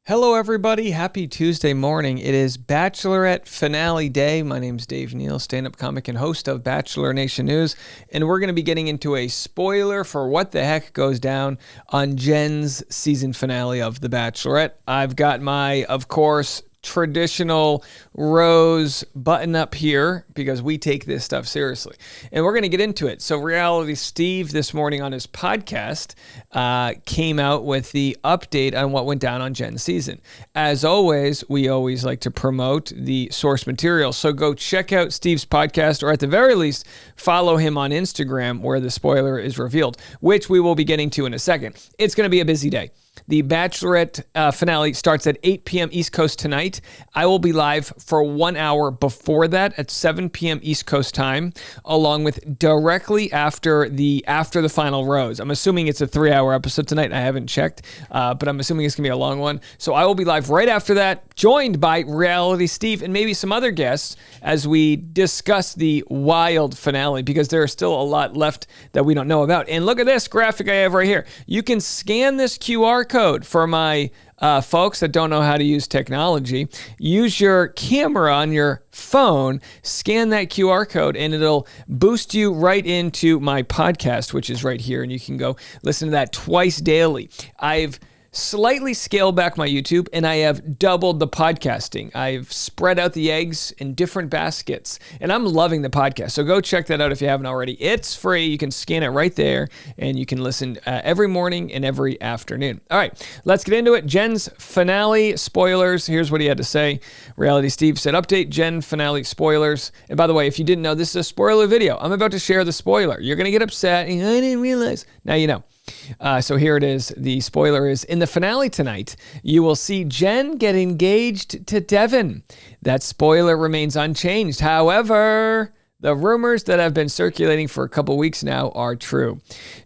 Hello, everybody. Happy Tuesday morning. It is Bachelorette finale day. My name's Dave Neal, stand-up comic and host of Bachelor Nation News, and we're going to be getting into a spoiler for what the heck goes down on Jen's season finale of The Bachelorette. I've got my, of course, traditional rose button up here because we take this stuff seriously, and we're going to get into it. So Reality Steve this morning on his podcast came out with the update on what went down on Jen's season. As always, we always like to promote the source material, so go check out Steve's podcast, or at the very least follow him on Instagram where the spoiler is revealed, which we will be getting to in a second. It's going to be a busy day. The Bachelorette finale starts at 8 p.m. East Coast tonight. I will be live for 1 hour before that at 7 p.m. East Coast time, along with directly after the final rose. I'm assuming it's a 3-hour episode tonight. I haven't checked, but I'm assuming it's going to be a long one. So I will be live right after that, joined by Reality Steve and maybe some other guests as we discuss the wild finale, because there is still a lot left that we don't know about. And look at this graphic I have right here. You can scan this QR code for my folks that don't know how to use technology. Use your camera on your phone, scan that QR code, and it'll boost you right into my podcast, which is right here, and you can go listen to that twice daily. I've slightly scaled back my YouTube, and I have doubled the podcasting. I've spread out the eggs in different baskets, and I'm loving the podcast. So go check that out if you haven't already. It's free. You can scan it right there, and you can listen every morning and every afternoon. All right, let's get into it. Jen's finale spoilers. Here's what he had to say. Reality Steve said, update Jen finale spoilers. And by the way, if you didn't know, this is a spoiler video. I'm about to share the spoiler. You're going to get upset. I didn't realize. Now you know. So here it is. The spoiler is, in the finale tonight, you will see Jen get engaged to Devin. That spoiler remains unchanged. However, the rumors that have been circulating for a couple weeks now are true.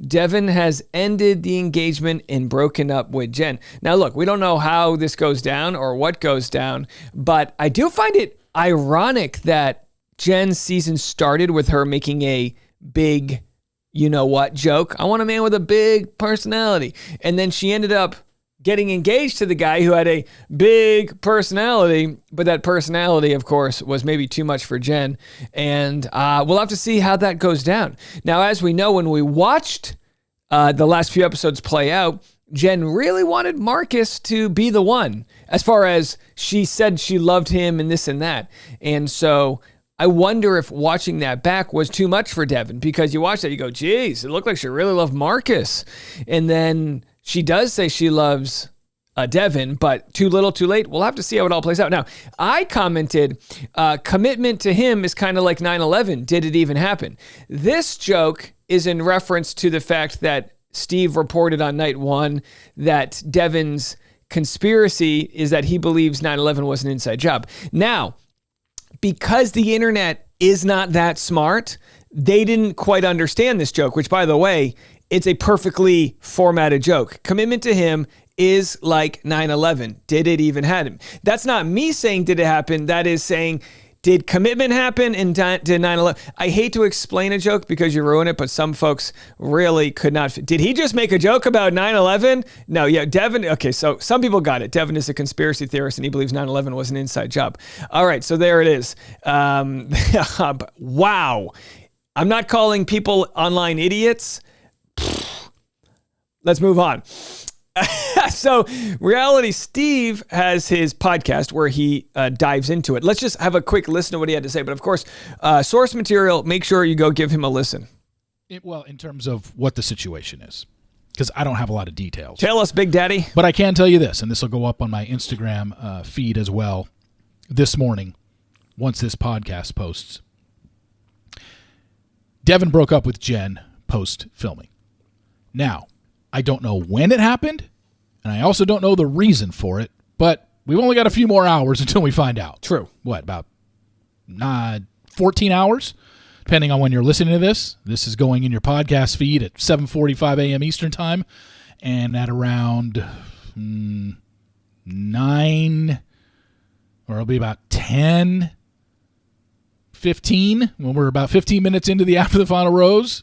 Devin has ended the engagement and broken up with Jen. Now, look, we don't know how this goes down or what goes down, but I do find it ironic that Jen's season started with her making a big you-know-what joke. I want a man with a big personality. And then she ended up getting engaged to the guy who had a big personality, but that personality, of course, was maybe too much for Jen. And we'll have to see how that goes down. Now, as we know, when we watched the last few episodes play out, Jen really wanted Marcus to be the one, as far as she said she loved him and this and that. And so I wonder if watching that back was too much for Devin, because you watch that, you go, geez, it looked like she really loved Marcus. And then she does say she loves Devin, but too little, too late. We'll have to see how it all plays out. Now, I commented, commitment to him is kind of like 9/11. Did it even happen? This joke is in reference to the fact that Steve reported on night one that Devin's conspiracy is that he believes 9/11 was an inside job. Now, because the internet is not that smart, they didn't quite understand this joke, which, by the way, it's a perfectly formatted joke. Commitment to him is like 9/11. Did it even happen? That's not me saying did it happen. That is saying, did commitment happen and did 9/11? I hate to explain a joke because you ruin it, but some folks really could not. Did he just make a joke about 9/11? No, yeah, Devin. Okay, so some people got it. Devin is a conspiracy theorist and he believes 9/11 was an inside job. All right, so there it is. Wow. I'm not calling people online idiots. Let's move on. So Reality Steve has his podcast where he dives into it. Let's just have a quick listen to what he had to say. But of course, source material, make sure you go give him a listen. Well, in terms of what the situation is, because I don't have a lot of details. Tell us, Big Daddy. But I can tell you this, and this will go up on my Instagram feed as well this morning once this podcast posts. Devin broke up with Jen post-filming. Now, I don't know when it happened, and I also don't know the reason for it, but we've only got a few more hours until we find out. True. What, about 14 hours? Depending on when you're listening to this. This is going in your podcast feed at 7:45 a.m. Eastern Time, and at around 9, or it'll be about 10:15, when we're about 15 minutes into the After the Final Rose.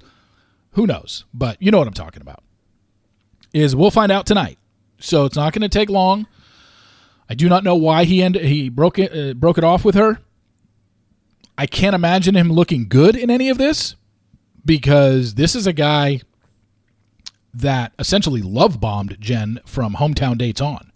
Who knows? But you know what I'm talking about. We'll find out tonight. So it's not going to take long. I do not know why he broke it off with her. I can't imagine him looking good in any of this, because this is a guy that essentially love-bombed Jen from hometown dates on.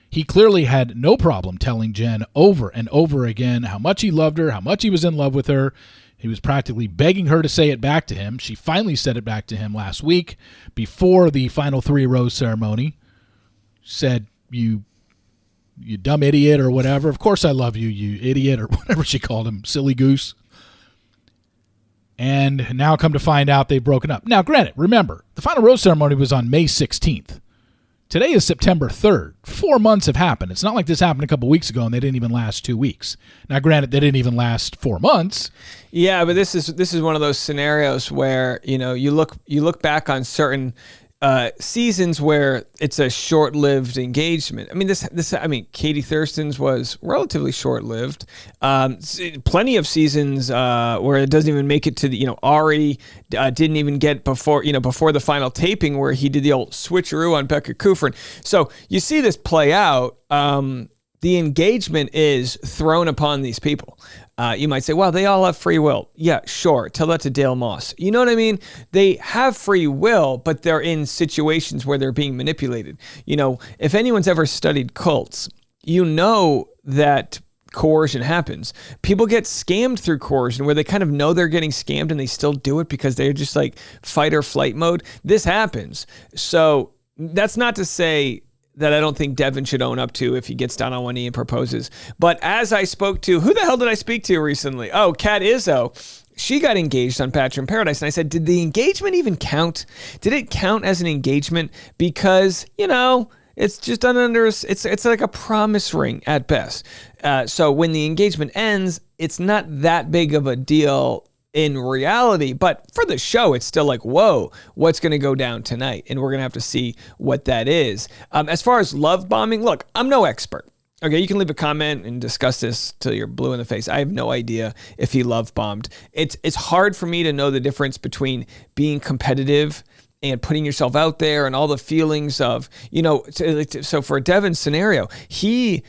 He clearly had no problem telling Jen over and over again how much he loved her, how much he was in love with her. He was practically begging her to say it back to him. She finally said it back to him last week before the final 3-rose ceremony. Said, you dumb idiot, or whatever. Of course I love you, you idiot, or whatever she called him, silly goose. And now come to find out they've broken up. Now, granted, remember, the final rose ceremony was on May 16th. Today is September 3rd. 4 months have happened. It's not like this happened a couple weeks ago and they didn't even last 2 weeks. Now, granted, they didn't even last 4 months. Yeah, but this is one of those scenarios where, you look back on certain seasons where it's a short-lived engagement. I mean, Katie Thurston's was relatively short-lived. Plenty of seasons where it doesn't even make it to the, Ari didn't even get before the final taping where he did the old switcheroo on Becca Kufrin. So you see this play out. The engagement is thrown upon these people. You might say, well, they all have free will. Yeah, sure. Tell that to Dale Moss. You know what I mean? They have free will, but they're in situations where they're being manipulated. If anyone's ever studied cults, that coercion happens. People get scammed through coercion where they kind of know they're getting scammed and they still do it because they're just like fight or flight mode. This happens. So that's not to say that I don't think Devin should own up to if he gets down on one knee and proposes. But as I spoke to, who the hell did I speak to recently? Oh, Kat Izzo. She got engaged on Bachelor in Paradise. And I said, did the engagement even count? Did it count as an engagement? Because, it's just done under, it's like a promise ring at best. So when the engagement ends, it's not that big of a deal in reality, but for the show, it's still like, whoa, what's going to go down tonight? And we're going to have to see what that is. As far as love bombing, look, I'm no expert. Okay, you can leave a comment and discuss this till you're blue in the face. I have no idea if he love bombed. It's hard for me to know the difference between being competitive and putting yourself out there and all the feelings of, so for Devin's scenario, he,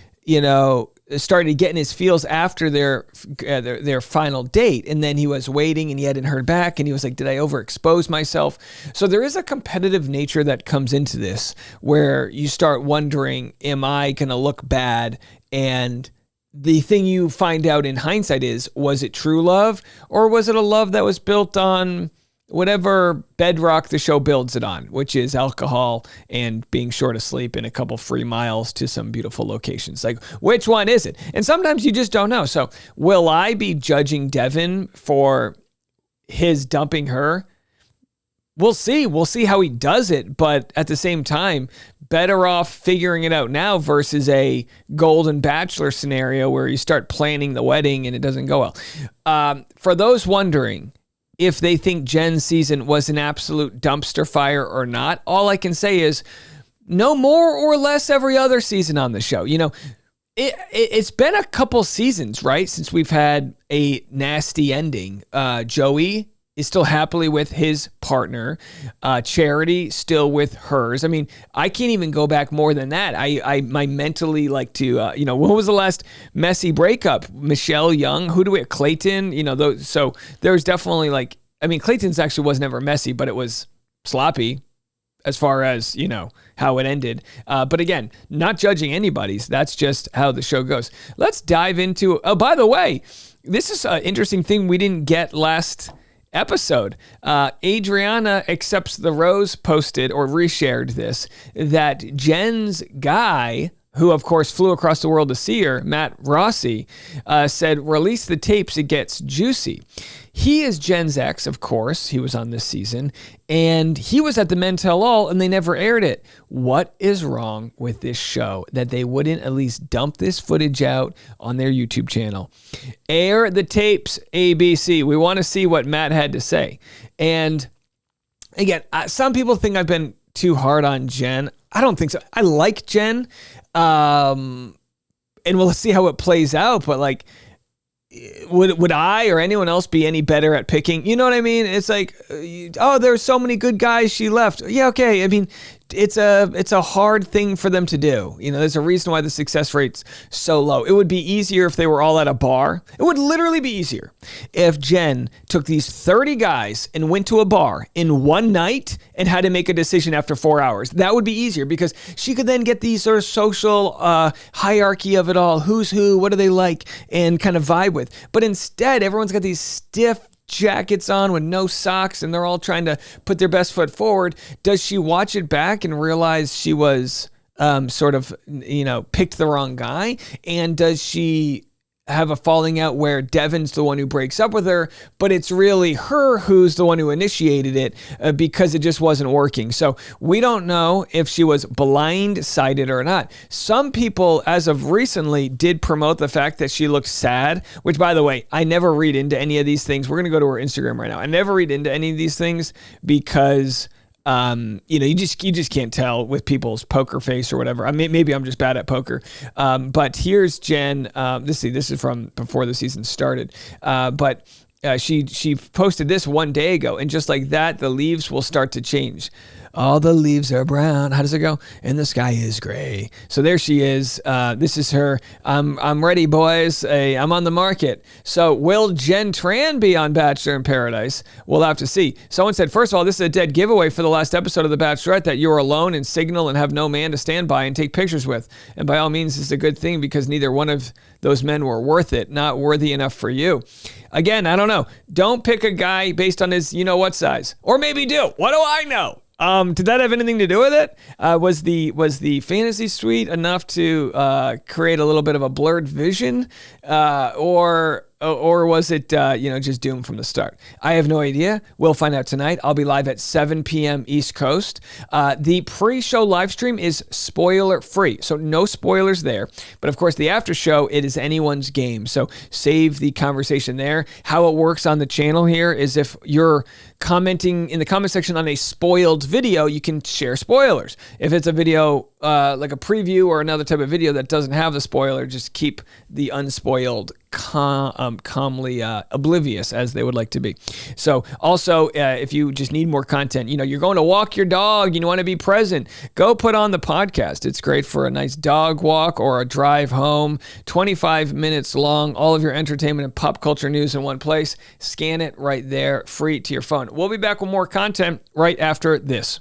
started getting his feels after their final date, and then he was waiting and he hadn't heard back, and he was like, did I overexpose myself? So there is a competitive nature that comes into this where you start wondering, am I going to look bad? And the thing you find out in hindsight is, was it true love, or was it a love that was built on whatever bedrock the show builds it on, which is alcohol and being short of sleep and a couple free miles to some beautiful locations? Like, which one is it? And sometimes you just don't know. So will I be judging Devin for his dumping her? We'll see. We'll see how he does it. But at the same time, better off figuring it out now versus a Golden Bachelor scenario where you start planning the wedding and it doesn't go well. For those wondering if they think Jen's season was an absolute dumpster fire or not, all I can say is no more or less every other season on the show. It's been a couple seasons, right, since we've had a nasty ending. Joey is still happily with his partner. Charity still with hers. I mean, I can't even go back more than that. I mentally like to, when was the last messy breakup? Michelle Young, who do we have? Clayton, so there's definitely Clayton's actually was never messy, but it was sloppy as far as, how it ended. But again, not judging anybody's. That's just how the show goes. Let's dive into, oh, by the way, this is an interesting thing we didn't get last episode. Adriana Accepts the Rose posted or reshared this, that Jen's guy, who of course flew across the world to see her, Matt Rossi, said, release the tapes, it gets juicy. He is Jen's ex, of course. He was on this season, and he was at the Men Tell All, and they never aired it. What is wrong with this show that they wouldn't at least dump this footage out on their YouTube channel? Air the tapes, ABC. We want to see what Matt had to say. And again, some people think I've been too hard on Jen. I don't think so. I like Jen, and we'll see how it plays out, but would I or anyone else be any better at picking? You know what I mean? It's like, oh, there's so many good guys she left. Yeah, okay. I mean, it's a hard thing for them to do. There's a reason why the success rate's so low. It would be easier if they were all at a bar. It would literally be easier if Jen took these 30 guys and went to a bar in one night and had to make a decision after 4 hours. That would be easier because she could then get these sort of social hierarchy of it all. Who's who, what do they like, and kind of vibe with. But instead, everyone's got these stiff jackets on with no socks, and they're all trying to put their best foot forward. Does she watch it back and realize she was sort of, picked the wrong guy? And does she have a falling out where Devin's the one who breaks up with her, but it's really her who's the one who initiated it because it just wasn't working? So we don't know if she was blindsided or not. Some people, as of recently, did promote the fact that she looked sad, which, by the way, I never read into any of these things. We're going to go to her Instagram right now. I never read into any of these things because you just can't tell with people's poker face or whatever. I mean, maybe I'm just bad at poker. But here's Jen. This is from before the season started. But she posted this one day ago, and just like that, the leaves will start to change. All the leaves are brown. How does it go? And the sky is gray. So there she is. This is her. I'm ready, boys. I'm on the market. So will Jen Tran be on Bachelor in Paradise? We'll have to see. Someone said, first of all, this is a dead giveaway for the last episode of The Bachelorette, that you're alone and single and have no man to stand by and take pictures with. And by all means, it's a good thing because neither one of those men were worth it, not worthy enough for you. Again, I don't know. Don't pick a guy based on his what size. Or maybe do. What do I know? Did that have anything to do with it? Was the fantasy suite enough to create a little bit of a blurred vision, or was it just doomed from the start? I have no idea. We'll find out tonight. I'll be live at 7 p.m. East Coast. The pre-show live stream is spoiler free, so no spoilers there. But of course, the after show, it is anyone's game. So save the conversation there. How it works on the channel here is if you're commenting in the comment section on a spoiled video, you can share spoilers. If it's a video like a preview or another type of video that doesn't have the spoiler, just keep the unspoiled calmly oblivious, as they would like to be. So also, if you just need more content, you're going to walk your dog, you want to be present, go put on the podcast. It's great for a nice dog walk or a drive home. 25 minutes long, all of your entertainment and pop culture news in one place. Scan it right there, free to your phone. We'll be back with more content right after this.